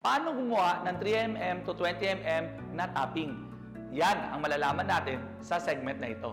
Paano gumawa ng 3mm to 20mm na topping? Yan ang malalaman natin sa segment na ito.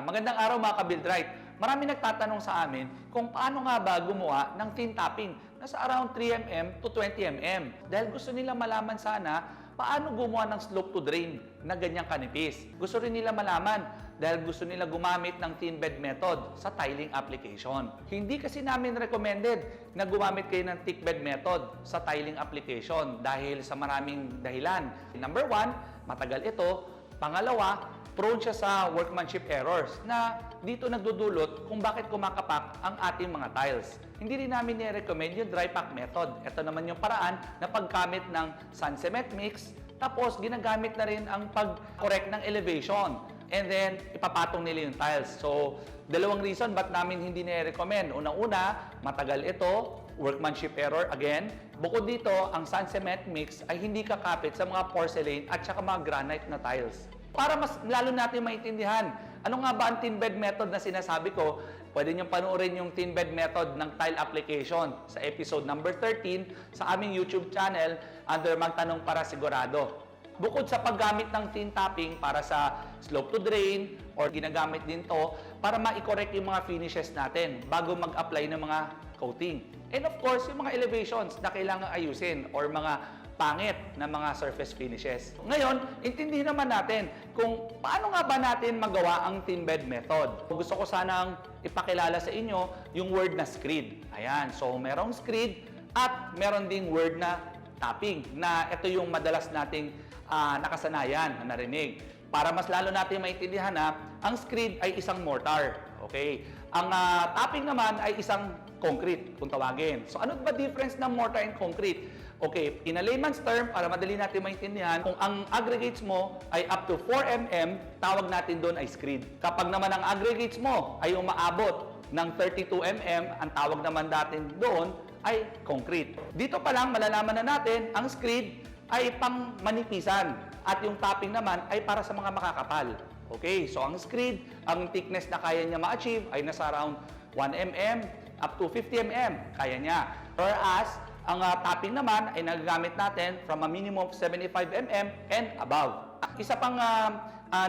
Magandang araw mga ka-Build Right. Marami nagtatanong sa amin kung paano nga ba gumawa ng thin topping na sa around 3mm to 20mm. Dahil gusto nila malaman sana paano gumawa ng slope to drain na ganyang kanipis. Gusto rin nila malaman dahil gusto nila gumamit ng thin bed method sa tiling application. Hindi kasi namin recommended na gumamit kayo ng thick bed method sa tiling application dahil sa maraming dahilan. Number 1, matagal ito. Pangalawa, prone siya sa workmanship errors na dito nagdudulot kung bakit kumakapak ang ating mga tiles. Hindi rin namin ni-recommend yung dry pack method. Ito naman yung paraan na paggamit ng sun cement mix, tapos ginagamit na rin ang pag-correct ng elevation. And then, ipapatong nila yung tiles. So, dalawang reason ba't namin hindi ni-recommend. Unang-una, matagal ito, workmanship error again. Bukod dito, ang sun cement mix ay hindi kakapit sa mga porcelain at saka mga granite na tiles. Para mas lalo natin maintindihan, ano nga ba ang thin bed method na sinasabi ko, pwede niyong panoorin yung thin bed method ng tile application sa episode number 13 sa aming YouTube channel under Magtanong Para Sigurado. Bukod sa paggamit ng thin topping para sa slope to drain or ginagamit din to para ma-correct yung mga finishes natin bago mag-apply ng mga coating. And of course, yung mga elevations na kailangan ayusin or mga pangit na mga surface finishes. Ngayon, intindihin naman natin kung paano nga ba natin magawa ang thin bed method. Gusto ko sanang ipakilala sa inyo yung word na screed. Ayan, so merong screed at meron ding word na topping na ito yung madalas nating nakasanayan na narinig. Para mas lalo natin maintindihan na ang screed ay isang mortar. Okay? Ang topping naman ay isang concrete, kung tawagin. So ano ba difference ng mortar and concrete? Okay, in a layman's term, para madali natin maintindihan, kung ang aggregates mo ay up to 4 mm, tawag natin doon ay screed. Kapag naman ang aggregates mo ay umaabot ng 32 mm, ang tawag naman natin doon ay concrete. Dito pa lang malalaman na natin, ang screed ay pang manipisan at yung topping naman ay para sa mga makakapal. Okay, so ang screed, ang thickness na kaya niya ma-achieve ay nasa around 1 mm up to 50 mm, kaya niya. Whereas, ang topping naman ay nagagamit natin from a minimum of 75 mm and above. Isa pang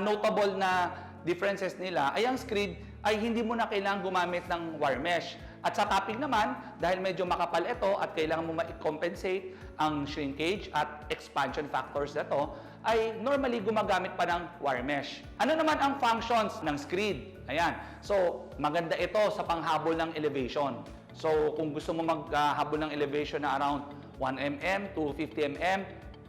notable na differences nila ay ang screed ay hindi mo na kailangan gumamit ng wire mesh. At sa topping naman, dahil medyo makapal ito at kailangan mo ma-compensate ang shrinkage at expansion factors na ito, ay normally gumagamit pa ng wire mesh. Ano naman ang functions ng screed? Ayan. So, maganda ito sa panghabol ng elevation. So, kung gusto mo maghabol ng elevation na around 1 mm to 50 mm,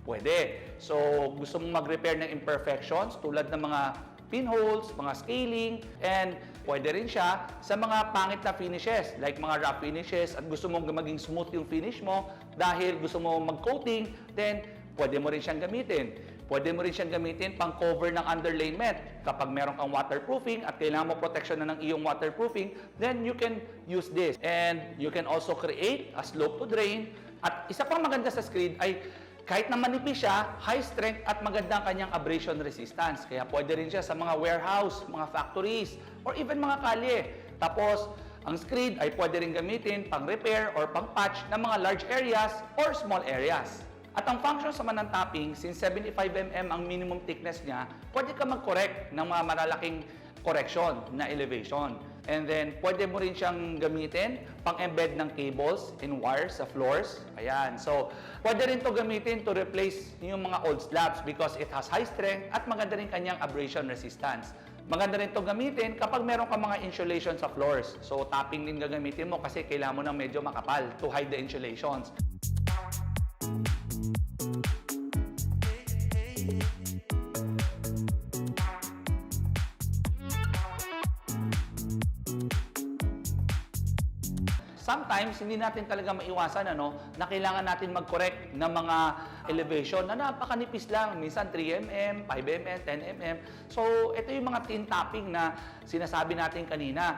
pwede. So, gusto mo mag-repair ng imperfections tulad ng mga pinholes, mga scaling, and pwede rin siya sa mga pangit na finishes, like mga rough finishes, at gusto mo maging smooth yung finish mo dahil gusto mo mag-coating, then pwede mo rin siyang gamitin. Pwede mo rin siyang gamitin pang cover ng underlayment. Kapag meron kang waterproofing at kailangan mo protection na ng iyong waterproofing, then you can use this. And you can also create a slope to drain. At isa pang maganda sa screed ay kahit na manipis siya, high strength at maganda ang kanyang abrasion resistance. Kaya pwede rin siya sa mga warehouse, mga factories, or even mga kalye. Tapos, ang screed ay pwede rin gamitin pang repair or pang patch ng mga large areas or small areas. At ang function sa ng topping, since 75 mm ang minimum thickness niya, pwede ka mag-correct ng mga malalaking correction na elevation. And then, pwede mo rin siyang gamitin pang-embed ng cables and wires sa floors. Ayan. So, pwede rin to gamitin to replace yung mga old slabs because it has high strength at maganda rin kanyang abrasion resistance. Maganda rin to gamitin kapag meron ka mga insulation sa floors. So, topping din gagamitin mo kasi kailangan mo ng medyo makapal to hide the insulations. Sometimes, hindi natin talaga maiwasan na kailangan natin mag-correct ng mga elevation na napakanipis lang. Minsan 3mm, 5mm, 10mm. So, ito yung mga thin topping na sinasabi natin kanina.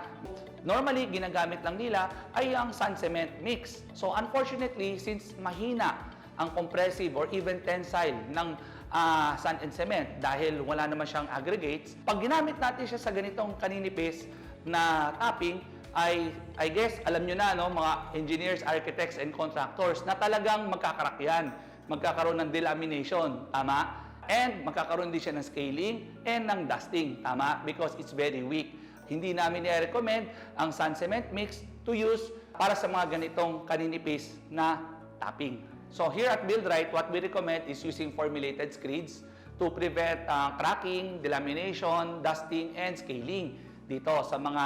Normally, ginagamit lang nila ay ang sun cement mix. So, unfortunately, since mahina ang compressive or even tensile ng sand and cement dahil wala naman siyang aggregates. Pag ginamit natin siya sa ganitong kaninipis na tapping, I guess, alam nyo na, no, mga engineers, architects, and contractors na talagang magkakarak yan. Magkakaroon ng delamination, tama? And magkakaroon din siya ng scaling and ng dusting, tama? Because it's very weak. Hindi namin i-recommend ang sand cement mix to use para sa mga ganitong kaninipis na tapping. So here at Buildrite, what we recommend is using formulated screeds to prevent cracking, delamination, dusting, and scaling dito sa mga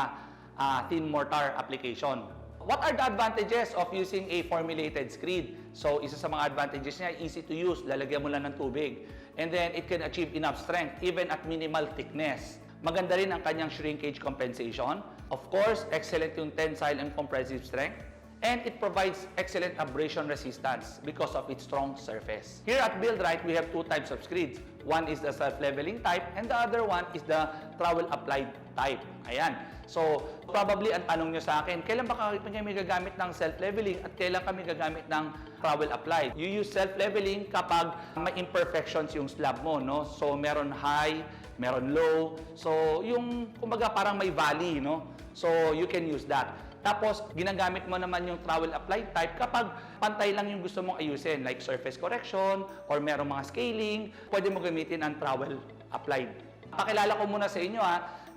thin mortar application. What are the advantages of using a formulated screed? So isa sa mga advantages niya, easy to use, lalagyan mo lang ng tubig. And then it can achieve enough strength even at minimal thickness. Maganda rin ang kanyang shrinkage compensation. Of course, excellent yung tensile and compressive strength. And it provides excellent abrasion resistance because of its strong surface. Here at Buildrite, we have two types of screeds. One is the self-leveling type and the other one is the trowel-applied type. Ayan. So, probably ang tanong nyo sa akin, kailan ba kami gagamit ng self-leveling at kailan kami gagamit ng trowel-applied? You use self-leveling kapag may imperfections yung slab mo, no? So, meron high, meron low. So, yung, kumbaga, parang may valley, no? So, you can use that. Tapos, ginagamit mo naman yung trowel-applied type kapag pantay lang yung gusto mong ayusin, like surface correction or merong mga scaling, pwede mo gamitin ang trowel-applied. Pakilala ko muna sa inyo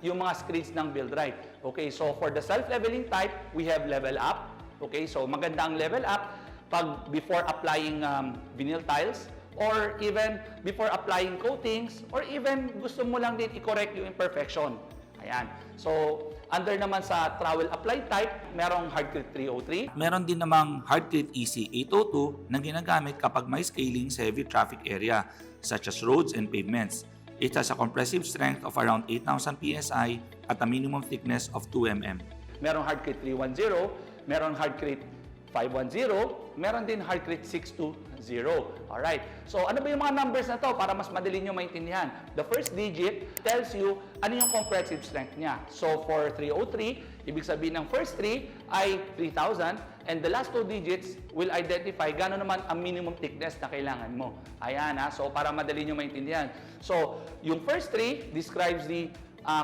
yung mga screeds ng Buildrite. Okay, so for the self-leveling type, we have level up. Okay, so maganda ang level up pag before applying vinyl tiles or even before applying coatings or even gusto mo lang din i-correct yung imperfection. Ayan. So, under naman sa trowel applied type, merong Hardcrete 303. Meron din namang Hardcrete EC 802 na ginagamit kapag may scaling sa heavy traffic area such as roads and pavements. It has a compressive strength of around 8,000 PSI at a minimum thickness of 2 mm. Merong Hardcrete 310, merong Hardcrete 510, meron din Hardcrete 620. Alright. So, ano ba yung mga numbers na to para mas madali nyo maintindihan? The first digit tells you ano yung compressive strength niya. So, for 303, ibig sabihin ng first 3 ay 3,000 and the last two digits will identify gano'n naman ang minimum thickness na kailangan mo. Ayan So, para madali nyo maintindihan. So, yung first 3 describes the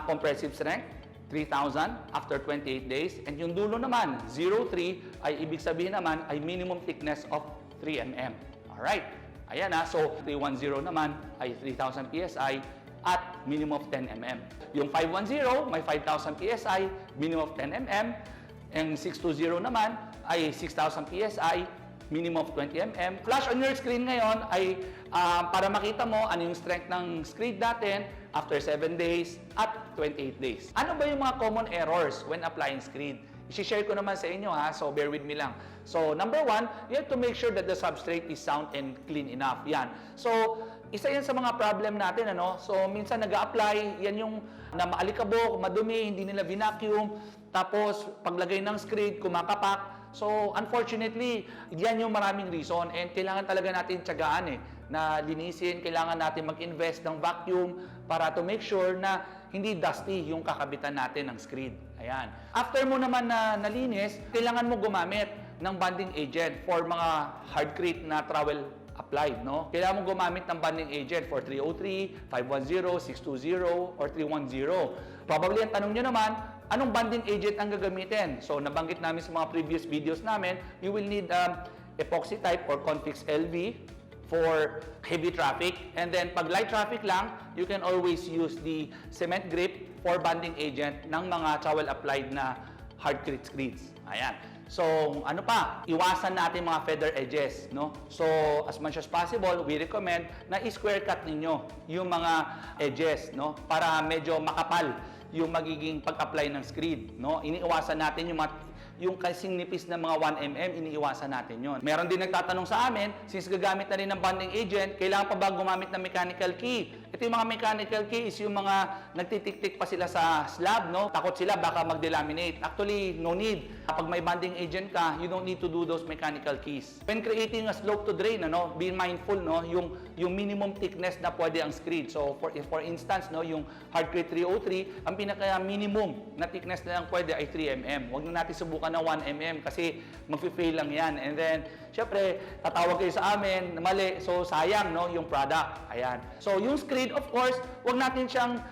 compressive strength. 3,000 after 28 days. And yung dulo naman, 03, ay ibig sabihin naman ay minimum thickness of 3 mm. Alright. Ayan So 310 naman ay 3,000 PSI at minimum of 10 mm. Yung 510, may 5,000 PSI, minimum of 10 mm. Yung 620 naman ay 6,000 PSI, minimum of 20 mm. Flash on your screen ngayon ay para makita mo ano yung strength ng screed natin after 7 days at 28 days. Ano ba yung mga common errors when applying screed? I-share ko naman sa inyo so bear with me lang. So, number 1, you have to make sure that the substrate is sound and clean enough. Yan. So, isa yan sa mga problem natin, So, minsan nag-a-apply, yan yung na maalikabok, madumi, hindi nila vacuum, tapos paglagay ng screed, kumakapak. So, unfortunately, yan yung maraming reason and kailangan talaga natin tiyagaan na linisin, kailangan natin mag-invest ng vacuum para to make sure na hindi dusty yung kakabitan natin ng screed. Ayan. After mo naman na nalinis, kailangan mo gumamit ng bonding agent for mga Hardcrete na trowel applied, Kailangan mo gumamit ng bonding agent for 303, 510, 620, or 310. Probably ang tanong nyo naman, anong bonding agent ang gagamitin? So, nabanggit namin sa mga previous videos namin, you will need epoxy type or Confix LV for heavy traffic. And then, pag light traffic lang, you can always use the cement grip for bonding agent ng mga trowel-applied na Hardcrete screeds. Ayan. So, ano pa? Iwasan natin mga feather edges, So, as much as possible, we recommend na i-square cut ninyo yung mga edges, Para medyo makapal yung magiging pag-apply ng screed, Iniiwasan natin yung kasing nipis na mga 1 mm, iniiwasan natin yon. Meron din nagtatanong sa amin, since gagamit na rin ng bonding agent, kailangan pa ba gumamit ng mechanical key? Ito yung mga mechanical key is yung mga nagtitik-tik pa sila sa slab, Takot sila baka mag-delaminate. Actually, no need. Pag may bonding agent ka, you don't need to do those mechanical keys. When creating a slope to drain, be mindful, yung minimum thickness na pwede ang screed. So for instance, yung Hardcrete 303, ang pinaka minimum na thickness na lang pwede ay 3 mm. Huwag na natin subukan ng 1 mm kasi magfi-fail lang yan. And then, syempre, tatawag kayo sa amin, mali, so sayang yung product. Ayan. So yung screed, of course, huwag natin siyang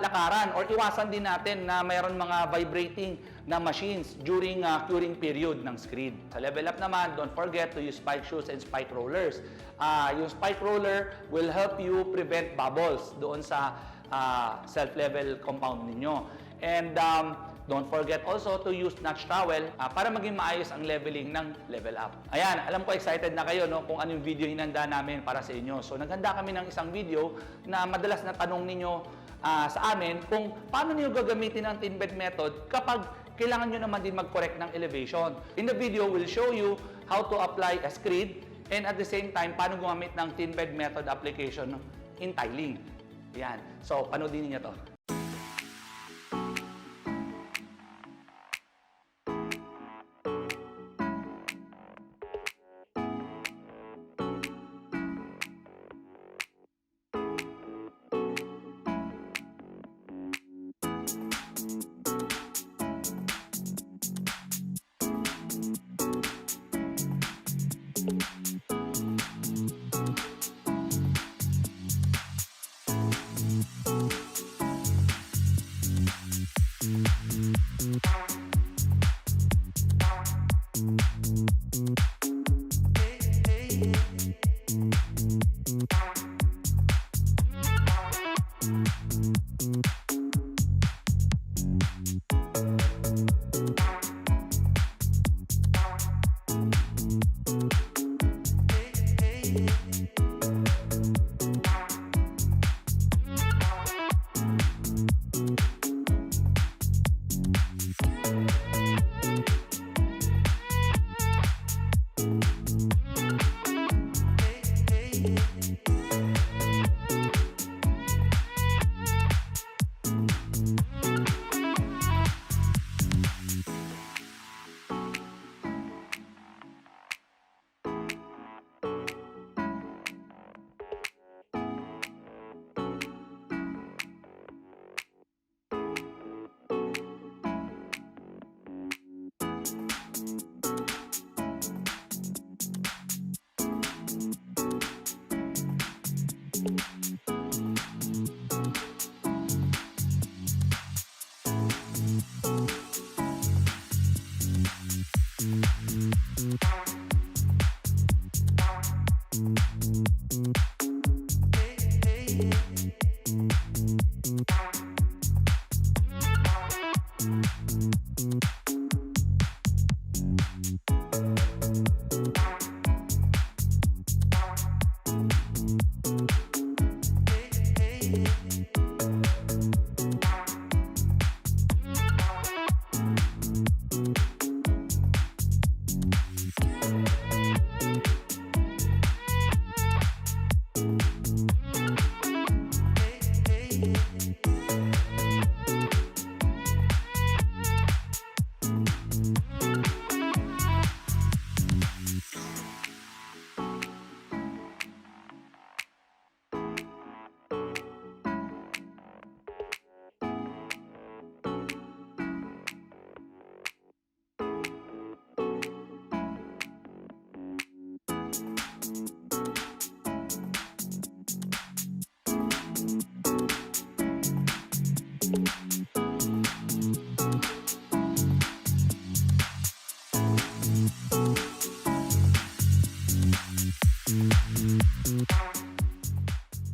lakaran or iwasan din natin na mayroon mga vibrating na machines during curing period ng screed. Sa level up naman, don't forget to use spike shoes and spike rollers. Yung spike roller will help you prevent bubbles doon sa self-level compound ninyo. And don't forget also to use notch trowel para maging maayos ang leveling ng level up. Ayan, alam ko excited na kayo kung ano yung video hinanda namin para sa inyo. So naghanda kami ng isang video na madalas na tanong ninyo sa amin kung paano niyo gagamitin ang thin bed method kapag kailangan nyo naman din mag-correct ng elevation. In the video, we'll show you how to apply a screed and at the same time, paano gumamit ng thin bed method application in tiling. Yan. So, panoodin niyo to.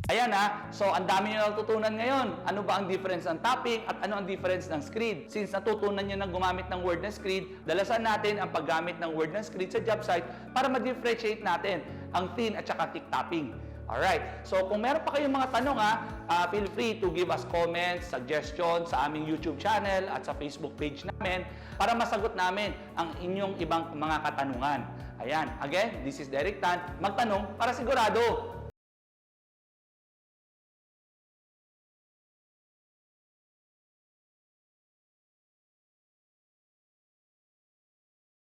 Ayan so ang dami nyo natutunan ngayon. Ano ba ang difference ng topping at ano ang difference ng screed? Since natutunan nyo na gumamit ng word na screed, dalasan natin ang paggamit ng word na screed sa job site para ma-differentiate natin ang thin at saka thick topping. Alright, so kung meron pa kayong mga tanong feel free to give us comments, suggestions sa aming YouTube channel at sa Facebook page namin para masagot namin ang inyong ibang mga katanungan. Ayan, again, this is Derek Tan, magtanong para sigurado.